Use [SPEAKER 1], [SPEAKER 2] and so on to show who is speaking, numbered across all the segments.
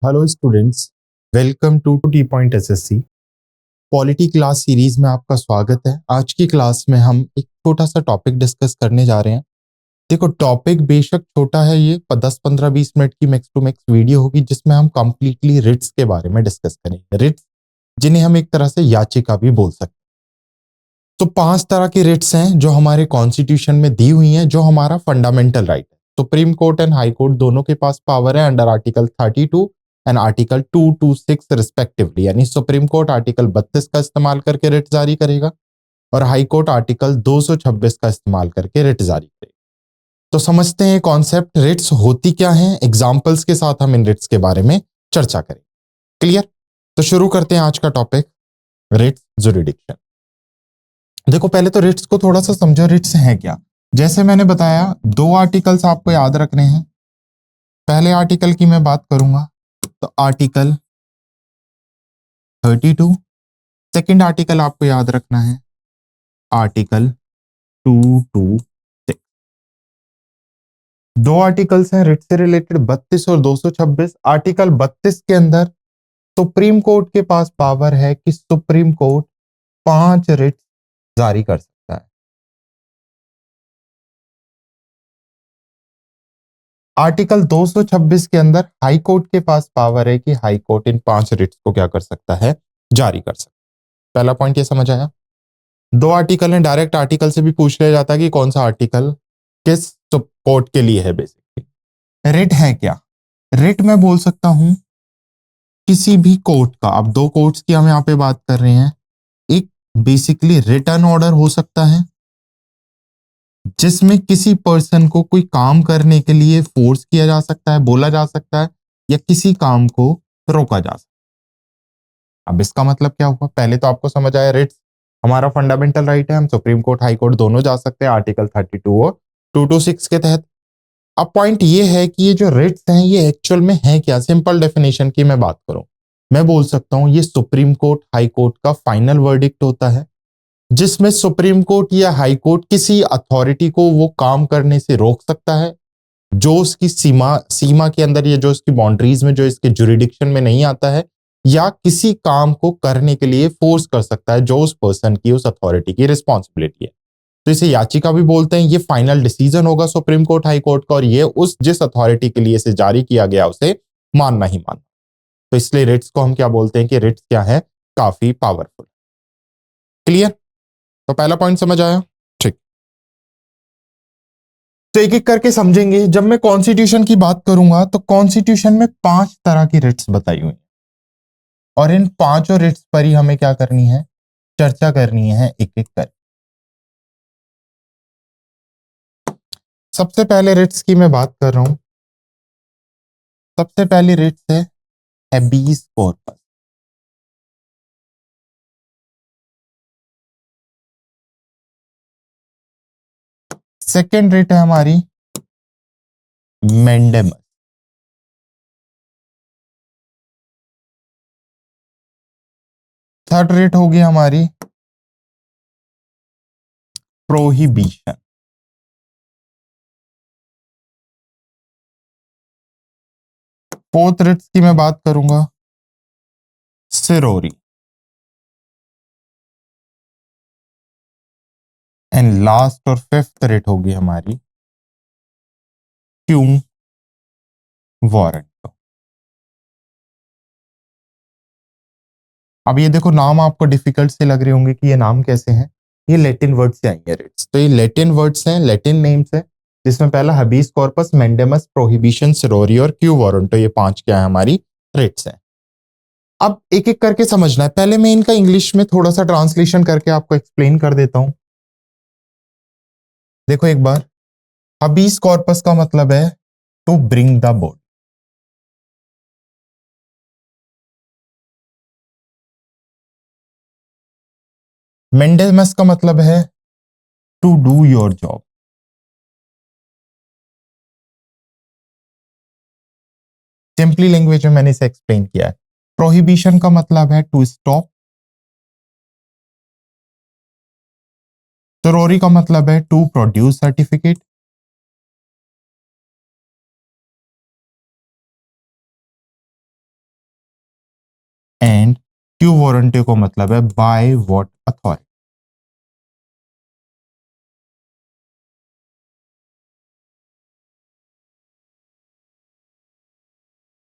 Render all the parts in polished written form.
[SPEAKER 1] Hello students, welcome to T point SSC polity class series में आपका स्वागत है। आज की क्लास में हम एक छोटा सा टॉपिक डिस्कस करने जा रहे हैं। देखो, टॉपिक बेशक छोटा है, ये 10-15-20 मिनट की मैक्स टू मैक्स वीडियो होगी जिसमें हम कंप्लीटली रिट्स के बारे में डिस्कस करेंगे। रिट्स जिन्हें हम एक तरह से याचिका भी बोल सकते हैं। तो 5 तरह की रिट्स हैं जो हमारे कॉन्स्टिट्यूशन में दी हुई हैं, जो हमारा फंडामेंटल राइट है। Supreme court and high court दोनों के पास पावर है under article 32 and article 226 respectively. यानी सुप्रीम कोर्ट आर्टिकल 32 का इस्तेमाल करके रिट जारी करेगा और हाई कोर्ट आर्टिकल 226 का इस्तेमाल करके रिट जारी करेगा। तो समझते हैं कॉन्सेप्ट, रिट्स होती क्या हैं। एग्जाम्पल्स के साथ हम इन रिट्स के बारे में चर्चा करें। क्लियर? तो शुरू करते हैं आज का टॉपिक, रिट्स जुरिडिक्शन। देखो, पहले तो रिट्स को थोड़ा सा समझो, रिट्स हैं क्या। जैसे मैंने बताया, 2 आर्टिकल्स आपको याद रखने हैं। पहले आर्टिकल की मैं बात करूंगा तो आर्टिकल 32। सेकंड आर्टिकल आपको याद रखना है आर्टिकल 226। 2 आर्टिकल्स हैं रिट से रिलेटेड, 32 और 226। आर्टिकल 32 के अंदर सुप्रीम कोर्ट के पास पावर है कि सुप्रीम कोर्ट 5 रिट जारी कर सकता है। आर्टिकल 226 के अंदर हाई कोर्ट के पास पावर है कि हाई कोर्ट इन 5 रिट्स को क्या कर सकता है, जारी कर सकता है। पहला पॉइंट ये समझ आया। 2 आर्टिकल हैं, डायरेक्ट आर्टिकल से भी पूछ लिया जाता है कि कौन सा आर्टिकल किस कोर्ट के लिए है। बेसिकली रिट है क्या। रिट मैं बोल सकता हूं किसी भी कोर्ट का। अब 2 कोर्ट्स की हम यहां पे बात कर रहे हैं। एक बेसिकली रिटर्न ऑर्डर हो सकता है जिसमें किसी पर्सन को कोई काम करने के लिए फोर्स किया जा सकता है, बोला जा सकता है, या किसी काम को रोका जा सकता है। अब इसका मतलब क्या हुआ, पहले तो आपको समझ आया, रिट्स हमारा फंडामेंटल राइट है, हम सुप्रीम कोर्ट हाई कोर्ट दोनों जा सकते हैं आर्टिकल 32 और 226 के तहत। अब पॉइंट ये है कि ये जो रिट्स हैं ये एक्चुअल में है क्या। सिंपल डेफिनेशन की मैं बात करूं, मैं बोल सकता हूं ये सुप्रीम कोर्ट हाई कोर्ट का फाइनल वर्डिक्ट होता है, जिसमें सुप्रीम कोर्ट या हाई कोर्ट किसी अथॉरिटी को वो काम करने से रोक सकता है जो उसकी सीमा सीमा के अंदर या जो उसकी बाउंड्रीज में, जो इसके जुरिडिक्शन में नहीं आता है, या किसी काम को करने के लिए फोर्स कर सकता है जो उस पर्सन की, उस अथॉरिटी की रिस्पॉन्सिबिलिटी है। तो इसे याचिका भी बोलते हैं। ये फाइनल डिसीजन होगा सुप्रीम कोर्ट हाई कोर्ट का और ये उस जिस अथॉरिटी के लिए इसे जारी किया गया उसे मानना ही मानना। तो इसलिए रिट्स को हम क्या बोलते हैं कि रिट्स क्या है, काफी पावरफुल। क्लियर? तो पहला पॉइंट समझ आया। ठीक, तो एक एक करके समझेंगे। जब मैं कॉन्स्टिट्यूशन की बात करूंगा तो कॉन्स्टिट्यूशन में 5 तरह की रिट्स बताई हुई और इन 5 रिट्स पर ही हमें क्या करनी है, चर्चा करनी है एक एक कर। सबसे पहले रिट्स की मैं बात कर रहा हूं। सबसे पहली रिट्स है हैबीस कॉर्पस। सेकेंड रिट है हमारी मेंडेमस। थर्ड रिट होगी हमारी प्रोहिबिशन। फोर्थ रिट्स की मैं बात करूंगा सिरोरी। एंड लास्ट और फिफ्थ रिट होगी हमारी क्यू वारंट। अब ये देखो, नाम आपको डिफिकल्ट से लग रहे होंगे कि ये नाम कैसे हैं। ये लैटिन वर्ड से आई है रिट्स। तो ये लैटिन वर्ड्स हैं, लैटिन नेम्स है, जिसमें पहला हबीस कॉर्पस, मेंडेमस, प्रोहिबिशन, सिरोरी और क्यू वारंटो। ये 5 क्या है, हमारी रिट्स हैं। अब एक एक करके समझना है। पहले मैं इनका इंग्लिश में थोड़ा सा ट्रांसलेशन करके आपको एक्सप्लेन कर देता हूं। देखो एक बार, हबीस कॉर्पस का मतलब है to bring the body. Mandamus का मतलब है to do your job. Simply language में मैंने इसे एक्सप्लेन किया है। प्रोहिबिशन का मतलब है टू स्टॉप। सिरोरी का मतलब है to produce certificate. And quo warranto को मतलब है बाय व्हाट अथॉरिटी।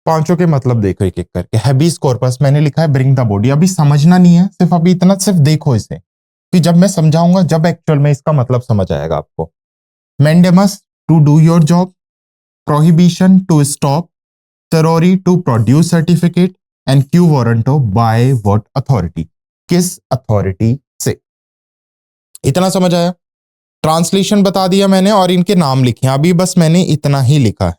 [SPEAKER 1] पांचों के मतलब देखो एक एक करके। हैबीस कॉर्पस मैंने लिखा है ब्रिंग द बॉडी, अभी समझना नहीं है, सिर्फ अभी इतना सिर्फ देखो इसे, कि जब मैं समझाऊंगा जब एक्चुअल में इसका मतलब समझ आएगा आपको। Mandamus to do your job, prohibition to stop, certiorari to produce certificate and quo warranto by what authority, किस अथॉरिटी से। इतना समझ आया? ट्रांसलेशन बता दिया मैंने और इनके नाम लिखे हैं, अभी बस मैंने इतना ही लिखा है,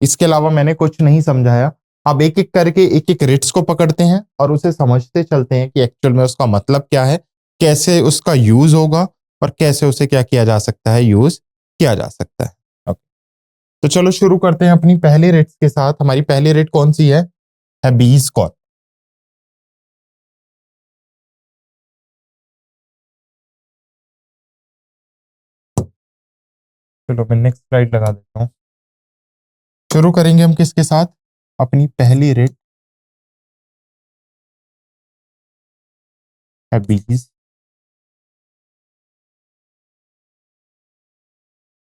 [SPEAKER 1] इसके अलावा मैंने कुछ नहीं समझाया। अब एक एक करके एक एक रिट्स को पकड़ते हैं और उसे समझते चलते हैं कि एक्चुअल में उसका मतलब क्या है, कैसे उसका यूज होगा और कैसे उसे क्या किया जा सकता है, यूज किया जा सकता है। ओके, तो चलो शुरू करते हैं अपनी पहली रिट्स के साथ। हमारी पहली रिट कौन सी है? हैबीस कॉर्पस। चलो मैं नेक्स्ट स्लाइड लगा देता हूं। शुरू करेंगे हम किसके साथ? अपनी पहली रिट हैबीस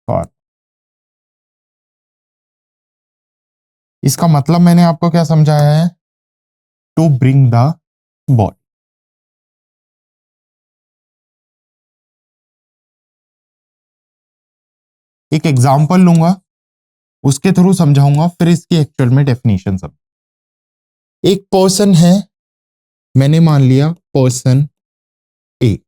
[SPEAKER 1] कॉर्पस। इसका मतलब मैंने आपको क्या समझाया है? To bring the body. एक एग्जाम्पल लूंगा, उसके थ्रू समझाऊंगा, फिर इसकी एक्चुअल में डेफिनेशन सब। एक पर्सन है, मैंने मान लिया पर्सन ए।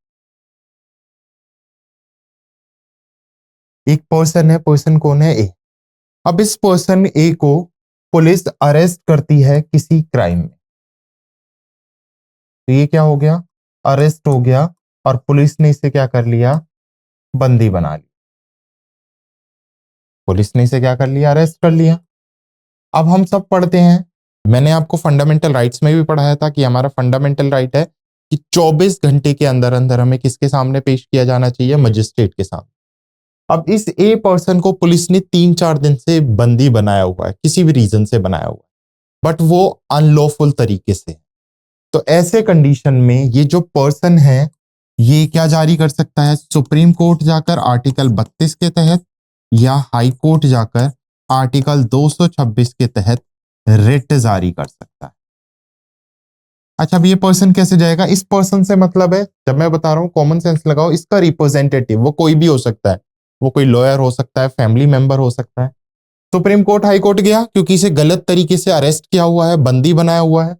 [SPEAKER 1] एक पर्सन है, पर्सन कौन है? ए। अब इस पर्सन ए को पुलिस अरेस्ट करती है किसी क्राइम में, तो ये क्या हो गया? अरेस्ट हो गया और पुलिस ने इसे क्या कर लिया? बंदी बना लिया। पुलिस ने इसे क्या कर लिया? अरेस्ट कर लिया। अब हम सब पढ़ते हैं, मैंने आपको फंडामेंटल राइट्स में भी पढ़ाया था कि हमारा फंडामेंटल राइट है कि 24 घंटे के अंदर अंदर हमें किसके सामने पेश किया जाना चाहिए? मजिस्ट्रेट के सामने। अब इस ए पर्सन को पुलिस ने 3-4 दिन से बंदी बनाया हुआ है, किसी भी रीजन से बनाया हुआ है, बट वो अनलॉफुल तरीके से। तो ऐसे कंडीशन में ये जो पर्सन है ये क्या जारी कर सकता है? सुप्रीम कोर्ट जाकर आर्टिकल 32 के तहत या हाई कोर्ट जाकर आर्टिकल 226 के तहत रिट जारी कर सकता है। अच्छा, अब ये पर्सन कैसे जाएगा? इस पर्सन से मतलब है, जब मैं बता रहा हूं कॉमन सेंस लगाओ, इसका रिप्रेजेंटेटिव वो कोई भी हो सकता है, वो कोई लॉयर हो सकता है, फैमिली मेंबर हो सकता है। सुप्रीम कोर्ट हाई कोर्ट गया क्योंकि इसे गलत तरीके से अरेस्ट किया हुआ है, बंदी बनाया हुआ है,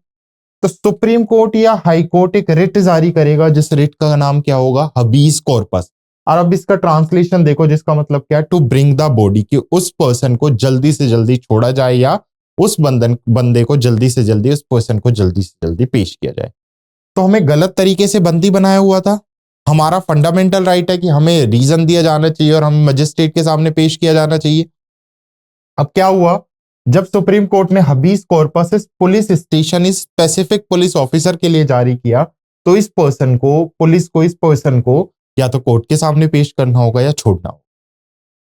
[SPEAKER 1] तो सुप्रीम कोर्ट या हाई कोर्ट एक रिट जारी करेगा, जिस रिट का नाम क्या होगा? हबीस कॉर्पस। और अब इसका ट्रांसलेशन देखो, जिसका मतलब क्या है? टू ब्रिंग द बॉडी, कि उस पर्सन को जल्दी से जल्दी छोड़ा जाए या उस बंदे को जल्दी से जल्दी, उस पर्सन को जल्दी से जल्दी पेश किया जाए। तो हमें गलत तरीके से बंदी बनाया हुआ था, हमारा फंडामेंटल राइट है कि हमें रीजन दिया जाना चाहिए और हम मजिस्ट्रेट के सामने पेश किया जाना चाहिए। अब क्या हुआ? जब सुप्रीम कोर्ट ने हबीस कॉर्पस इस पुलिस स्टेशन, इस स्पेसिफिक पुलिस ऑफिसर के लिए जारी किया, तो इस पर्सन को, पुलिस को, इस पर्सन को या तो कोर्ट के सामने पेश करना होगा या छोड़ना होगा।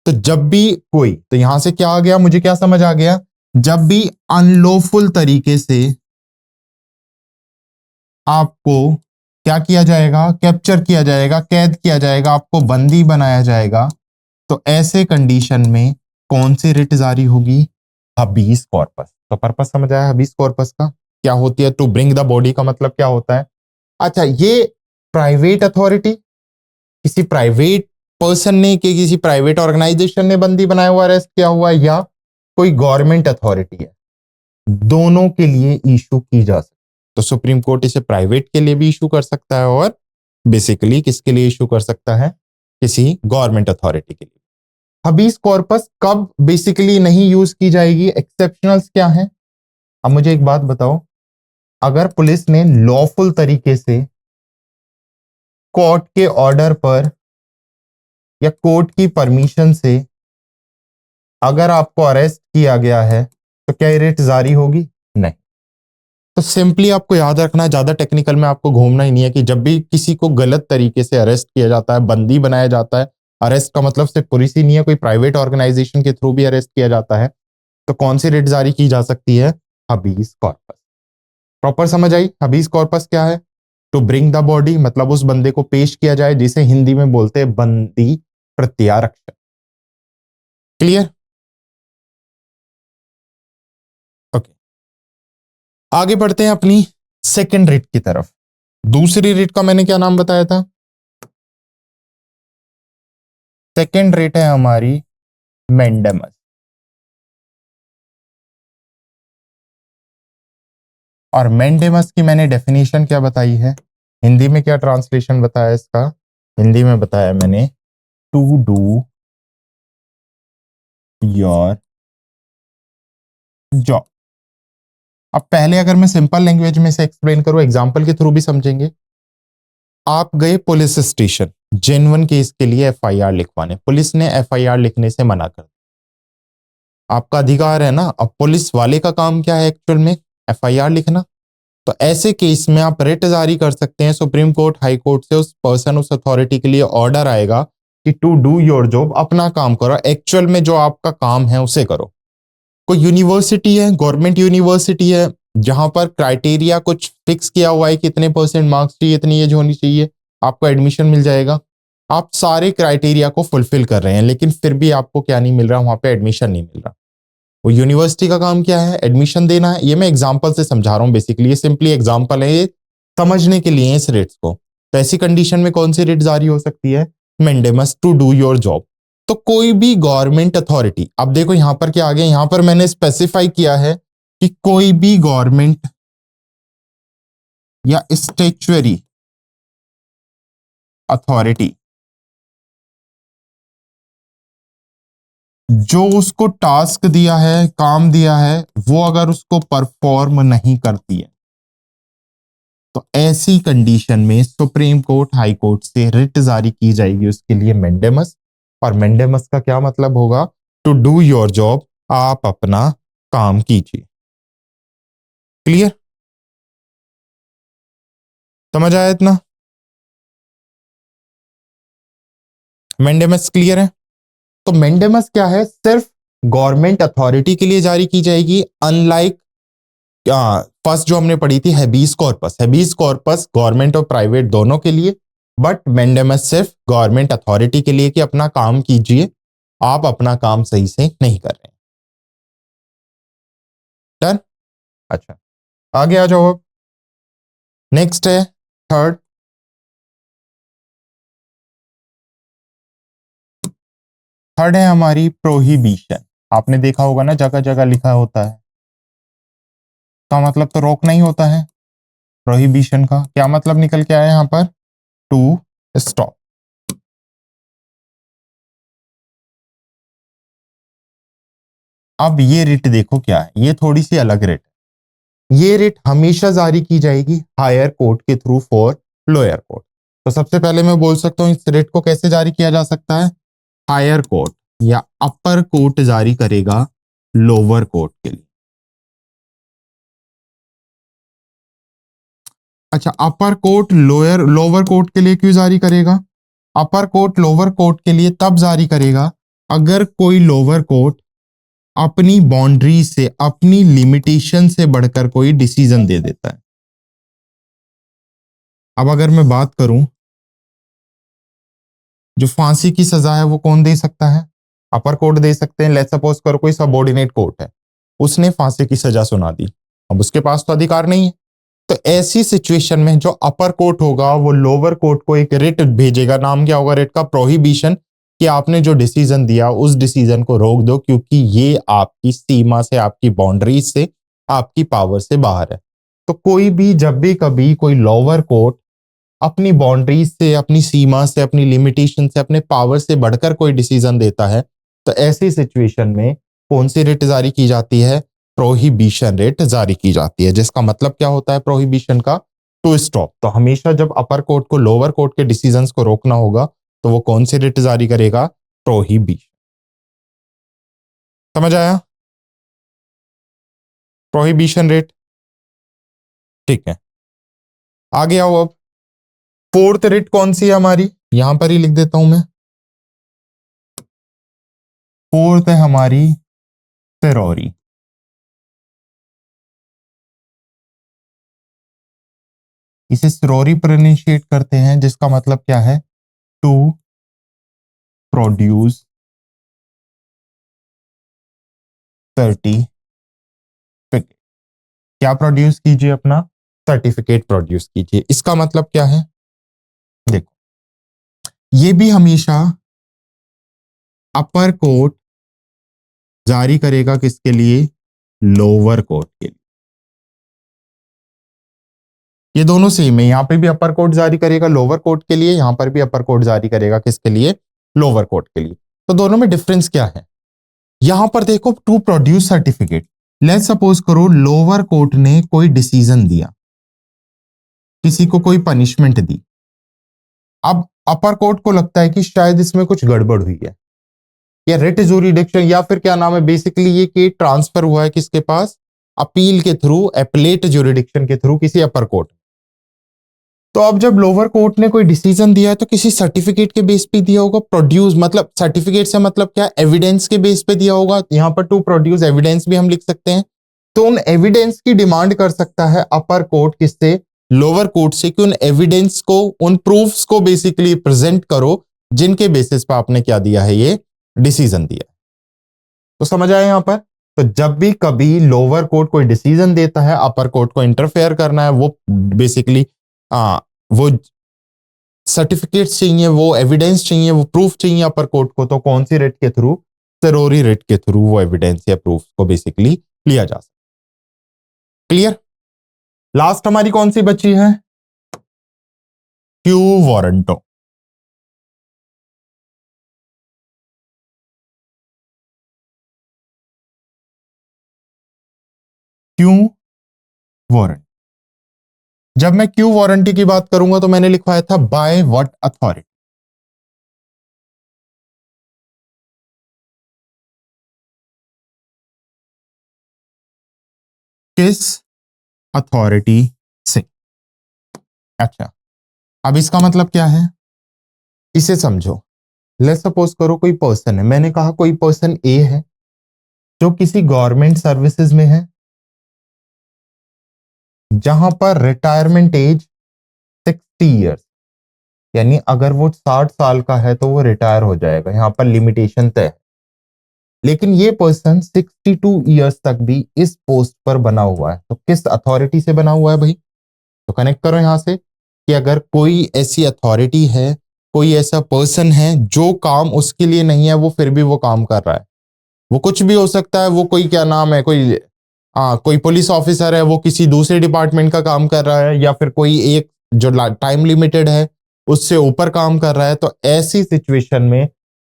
[SPEAKER 1] तो जब भी कोई, तो यहां से क्या आ गया, मुझे क्या समझ आ गया? जब भी अनलॉफुल तरीके से आपको क्या किया जाएगा? कैप्चर किया जाएगा, कैद किया जाएगा, आपको बंदी बनाया जाएगा, तो ऐसे कंडीशन में कौन सी रिट जारी होगी? हबीस कॉर्पस। तो पर्पस समझ आया हबीस कॉर्पस का क्या होती है? टू ब्रिंग द बॉडी का मतलब क्या होता है? अच्छा, ये प्राइवेट अथॉरिटी, किसी प्राइवेट पर्सन ने, कि किसी प्राइवेट ऑर्गेनाइजेशन ने बंदी बनाया हुआ, अरेस्ट किया हुआ, या कोई गवर्नमेंट अथॉरिटी है, दोनों के लिए इशू की जा सकती है। तो सुप्रीम कोर्ट इसे प्राइवेट के लिए भी इशू कर सकता है और बेसिकली किसके लिए इशू कर सकता है? किसी गवर्नमेंट अथॉरिटी के लिए। हबीस कॉर्पस कब बेसिकली नहीं यूज की जाएगी? एक्सेप्शनल्स क्या हैं? अब मुझे एक बात बताओ, अगर पुलिस ने लॉफुल तरीके से कोर्ट के ऑर्डर पर या कोर्ट की परमिशन से अगर आपको अरेस्ट किया गया है, तो क्या ये रिट जारी होगी? नहीं। तो सिंपली आपको याद रखना है, ज्यादा टेक्निकल में आपको घूमना ही नहीं है, कि जब भी किसी को गलत तरीके से अरेस्ट किया जाता है, बंदी बनाया जाता है, अरेस्ट का मतलब सिर्फ पुलिस ही नहीं है, कोई प्राइवेट ऑर्गेनाइजेशन के थ्रू भी अरेस्ट किया जाता है, तो कौन सी रिट जारी की जा सकती है? हबीस कॉर्पस। प्रॉपर समझ आई? हबीज कॉर्पस क्या है? टू ब्रिंग द बॉडी, मतलब उस बंदे को पेश किया जाए, जिसे हिंदी में बोलते हैं बंदी प्रत्यारक्षण। क्लियर? ओके, आगे बढ़ते हैं अपनी सेकेंड रिट की तरफ। दूसरी रिट का मैंने क्या नाम बताया था? सेकेंड रिट है हमारी मेंडेमस। और मेंडेमस की मैंने डेफिनेशन क्या बताई है? हिंदी में क्या ट्रांसलेशन बताया इसका? हिंदी में बताया मैंने टू डू योर जॉब। अब पहले अगर मैं सिंपल लैंग्वेज में से एक्सप्लेन करूं, एग्जांपल के थ्रू भी समझेंगे। आप गए पुलिस स्टेशन जेन्युइन केस के लिए एफआईआर लिखवाने, पुलिस ने एफआईआर लिखने से मना कर दिया। आपका अधिकार है ना। अब पुलिस वाले का काम क्या है एक्चुअल में? एफआईआर लिखना। तो ऐसे केस में आप रिट जारी कर सकते हैं सुप्रीम कोर्ट, हाई कोर्ट से उस पर्सन, उस अथॉरिटी के लिए ऑर्डर आएगा कि टू डू योर जॉब, अपना काम करो, एक्चुअल में जो आपका काम है उसे करो। कोई यूनिवर्सिटी है, गवर्नमेंट यूनिवर्सिटी है, जहां पर क्राइटेरिया कुछ फिक्स किया हुआ है कि इतने परसेंट मार्क्स चाहिए, इतनी एज होनी चाहिए, आपको एडमिशन मिल जाएगा। आप सारे क्राइटेरिया को फुलफिल कर रहे हैं, लेकिन फिर भी आपको क्या नहीं मिल रहा? वहां पे एडमिशन नहीं मिल रहा। वो यूनिवर्सिटी का काम क्या है? एडमिशन देना है। ये मैं एग्जांपल से समझा रहा हूं, बेसिकली ये सिंपली एग्जांपल है, ये समझने के लिए इस रेट्स को। तो ऐसी कंडीशन में कौन सी रेट जारी हो सकती है? Mandamus, to do your job. तो कोई भी गवर्नमेंट अथॉरिटी, अब देखो यहां पर क्या आ गया, यहां पर मैंने स्पेसिफाई किया है कि कोई भी गवर्नमेंट या स्टेचुअरी अथॉरिटी जो उसको टास्क दिया है, काम दिया है, वो अगर उसको परफॉर्म नहीं करती है, तो ऐसी कंडीशन में सुप्रीम कोर्ट, हाई कोर्ट से रिट जारी की जाएगी उसके लिए मेंडेमस। और मेंडेमस का क्या मतलब होगा? टू डू योर जॉब, आप अपना काम कीजिए। क्लियर? समझ आया इतना? मेंडेमस क्लियर है? तो मेंडेमस क्या है? सिर्फ गवर्नमेंट अथॉरिटी के लिए जारी की जाएगी, अनलाइक फर्स्ट जो हमने पढ़ी थी हैबीज कॉर्पस। हैबीज कॉर्पस गवर्नमेंट और प्राइवेट दोनों के लिए, बट मेंडेमस सिर्फ गवर्नमेंट अथॉरिटी के लिए कि अपना काम कीजिए, आप अपना काम सही से नहीं कर रहे हैं। डन? अच्छा, आगे आ जाओ। अब नेक्स्ट है थर्ड। थर्ड है हमारी प्रोहिबिशन। आपने देखा होगा ना, जगह जगह लिखा होता है, का मतलब तो रोकना ही होता है। प्रोहिबिशन का क्या मतलब निकल के आया यहां पर? To stop. अब ये रिट देखो क्या है, ये थोड़ी सी अलग रिट है। ये रिट हमेशा जारी की जाएगी हायर कोर्ट के थ्रू फॉर लोअर कोर्ट। तो सबसे पहले मैं बोल सकता हूं इस रिट को कैसे जारी किया जा सकता है? हायर कोर्ट या अपर कोर्ट जारी करेगा लोअर कोर्ट के लिए। अच्छा, अपर कोर्ट लोअर लोअर कोर्ट के लिए क्यों जारी करेगा? अपर कोर्ट लोअर कोर्ट के लिए तब जारी करेगा अगर कोई लोअर कोर्ट अपनी बाउंड्री से, अपनी लिमिटेशन से बढ़कर कोई डिसीजन दे देता है। अब अगर मैं बात करूं, जो फांसी की सजा है वो कौन दे सकता है? अपर कोर्ट दे सकते हैं। लेट्स सपोज करो कोई सबऑर्डिनेट कोर्ट है, उसने फांसी की सजा सुना दी, अब उसके पास तो अधिकार नहीं है। तो ऐसी सिचुएशन में जो अपर कोर्ट होगा वो लोअर कोर्ट को एक रिट भेजेगा। नाम क्या होगा रिट का? प्रोहिबिशन। कि आपने जो डिसीजन दिया उस डिसीजन को रोक दो, क्योंकि ये आपकी सीमा से, आपकी बाउंड्रीज से, आपकी पावर से बाहर है। तो कोई भी जब भी कभी कोई लोअर कोर्ट अपनी बाउंड्रीज से, अपनी सीमा से, अपनी लिमिटेशन से, अपने पावर से बढ़कर कोई डिसीजन देता है, तो ऐसी सिचुएशन में कौन सी रिट जारी की जाती है? प्रोहिबिशन रिट जारी की जाती है। जिसका मतलब क्या होता है प्रोहिबिशन का? To stop. तो हमेशा जब अपर कोर्ट को लोअर कोर्ट के डिसीजंस को रोकना होगा, तो वो कौन सी रिट जारी करेगा? प्रोहिबिशन। समझ आया? Prohibition writ. ठीक है, आगे आओ। अब फोर्थ रिट कौन सी है हमारी? यहां पर ही लिख देता हूं मैं। फोर्थ है हमारी सेरोरी। इसे स्लोरी प्रोनाउंशिएट करते हैं, जिसका मतलब क्या है, टू प्रोड्यूस सर्टिफिकेट। क्या प्रोड्यूस कीजिए, अपना सर्टिफिकेट प्रोड्यूस कीजिए। इसका मतलब क्या है, देखो ये भी हमेशा अपर कोर्ट जारी करेगा, किसके लिए, लोअर कोर्ट के लिए। ये दोनों सेम है, यहां पे भी अपर कोर्ट जारी करेगा लोअर कोर्ट के लिए, यहां पर भी अपर कोर्ट जारी करेगा किसके लिए, लोअर कोर्ट के लिए। तो दोनों में डिफरेंस क्या है, यहां पर देखो to produce certificate, let's suppose करो लोअर कोर्ट ने कोई डिसीजन दिया, किसी को कोई पनिशमेंट दी। अब अपर कोर्ट को लगता है कि शायद इसमें कुछ गड़बड़ हुई है, या रिट ज्यूरिडिक्शन, या फिर क्या नाम है, बेसिकली ये कि ट्रांसफर हुआ है किसके पास, अपील के थ्रू, एपलेट ज्यूरिडिक्शन के थ्रू किसी अपर कोर्ट। तो अब जब लोअर कोर्ट ने कोई डिसीजन दिया है तो किसी सर्टिफिकेट के बेस पे दिया होगा, प्रोड्यूस मतलब सर्टिफिकेट से मतलब क्या, एविडेंस के बेस पे दिया होगा। यहां पर टू प्रोड्यूस एविडेंस भी हम लिख सकते हैं। तो उन एविडेंस की डिमांड कर सकता है अपर कोर्ट किससे, लोअर कोर्ट से, कि उन एविडेंस को, उन प्रूफ्स को बेसिकली प्रेजेंट करो, जिनके बेसिस पर आपने क्या दिया है, ये डिसीजन दिया। तो समझ आया यहां पर। तो जब भी कभी लोअर कोर्ट कोई डिसीजन देता है, अपर कोर्ट को इंटरफेयर करना है, वो बेसिकली वो सर्टिफिकेट चाहिए, वो एविडेंस चाहिए, वो प्रूफ चाहिए अपर कोर्ट को, तो कौन सी रिट के थ्रू, सरोरी रिट के थ्रू वो एविडेंस या प्रूफ को बेसिकली लिया जा सकता। क्लियर। लास्ट हमारी कौन सी बची है, क्यू वारंटो। क्यू वारंट, जब मैं क्यू वारंटी की बात करूंगा तो मैंने लिखवाया था बाय व्हाट अथॉरिटी। किस अथॉरिटी से। अच्छा, अब इसका मतलब क्या है, इसे समझो। लेट्स सपोज करो कोई पर्सन है, मैंने कहा कोई पर्सन ए है जो किसी गवर्नमेंट सर्विसेज में है, जहां पर रिटायरमेंट एज 60 ईयर्स, यानी अगर वो 60 साल का है तो वो रिटायर हो जाएगा, यहां पर लिमिटेशन तय है। लेकिन ये पर्सन 62 ईयर्स तक भी इस पोस्ट पर बना हुआ है, तो किस अथॉरिटी से बना हुआ है भाई। तो कनेक्ट करो यहां से कि अगर कोई ऐसी अथॉरिटी है, कोई ऐसा पर्सन है जो काम उसके लिए नहीं है, वो फिर भी वो काम कर रहा है। वो कुछ भी हो सकता है, वो कोई क्या नाम है, कोई पुलिस ऑफिसर है, वो किसी दूसरे डिपार्टमेंट का काम कर रहा है, या फिर कोई एक जो टाइम लिमिटेड है उससे ऊपर काम कर रहा है। तो ऐसी सिचुएशन में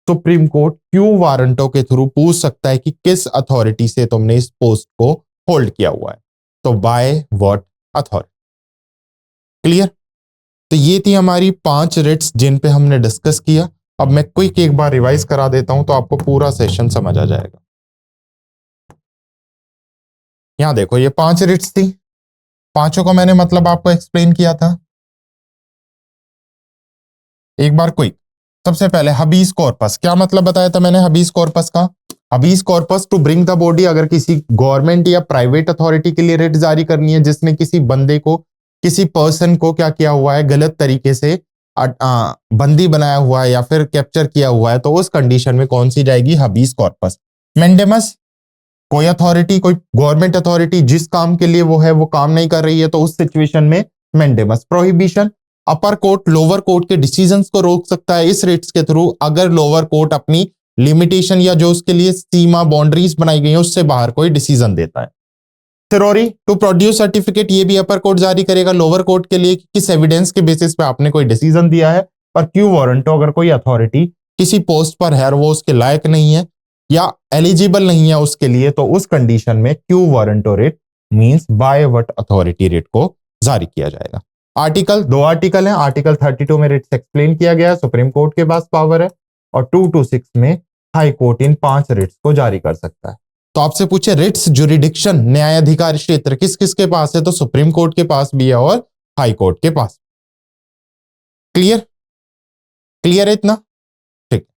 [SPEAKER 1] सुप्रीम कोर्ट क्यू वारंटों के थ्रू पूछ सकता है कि किस अथॉरिटी से तुमने इस पोस्ट को होल्ड किया हुआ है। तो बाय व्हाट अथॉरिटी। क्लियर। तो ये थी हमारी 5 रिट्स जिन पे हमने डिस्कस किया। अब मैं क्विक एक बार रिवाइज करा देता हूं तो आपको पूरा सेशन समझ आ जाएगा। यहां देखो ये 5 रिट्स थी, पांचों का मैंने मतलब आपको एक्सप्लेन किया था। एक बार क्विक, सबसे पहले हबीस कॉर्पस, क्या मतलब बताया था मैंने हबीस कॉर्पस का। Habeas corpus to bring the body, अगर किसी गवर्नमेंट या प्राइवेट अथॉरिटी के लिए रिट जारी करनी है जिसने किसी बंदे को, किसी पर्सन को क्या किया हुआ है, गलत तरीके से बंदी बनाया हुआ है या फिर कैप्चर किया हुआ है, तो उस कंडीशन में कौन सी जाएगी, हबीस कॉर्पस। मेंडेमस, कोई अथॉरिटी, कोई गवर्नमेंट अथॉरिटी जिस काम के लिए वो है वो काम नहीं कर रही है, तो उस सिचुएशन में मेंडेमस। प्रोहिबिशन, अपर कोर्ट लोअर कोर्ट के डिसीजंस को रोक सकता है इस रिट्स के थ्रू, अगर लोअर कोर्ट अपनी लिमिटेशन या जो उसके लिए सीमा बाउंड्रीज बनाई गई है उससे बाहर कोई डिसीजन देता है। सिरोरी, टू प्रोड्यूस सर्टिफिकेट, ये भी अपर कोर्ट जारी करेगा लोअर कोर्ट के लिए, किस एविडेंस के बेसिस पे आपने कोई डिसीजन दिया है। और क्यू वारंटो, अगर कोई अथॉरिटी किसी पोस्ट पर है और वो उसके लायक नहीं है या एलिजिबल नहीं है उसके लिए, तो उस कंडीशन में quo warranto writ means by what authority writ को जारी किया जाएगा। आर्टिकल, 2 आर्टिकल हैं, आर्टिकल 32 में रिट्स एक्सप्लेन किया गया है, सुप्रीम कोर्ट के पास पावर है, और 226 में हाई कोर्ट इन 5 रिट्स को जारी कर सकता है। तो आपसे पूछे रिट्स जुरिडिक्शन, न्यायाधिकार क्षेत्र किस किस के पास है, तो सुप्रीम कोर्ट के पास भी है और हाई कोर्ट के पास। क्लियर, क्लियर है इतना, ठीक।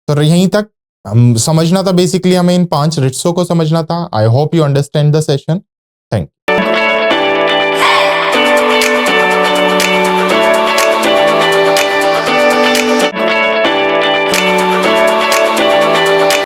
[SPEAKER 1] तो यहीं तक हम समझना था, बेसिकली हमें इन 5 रिट्सों को समझना था। I hope you understand the session. Thank you.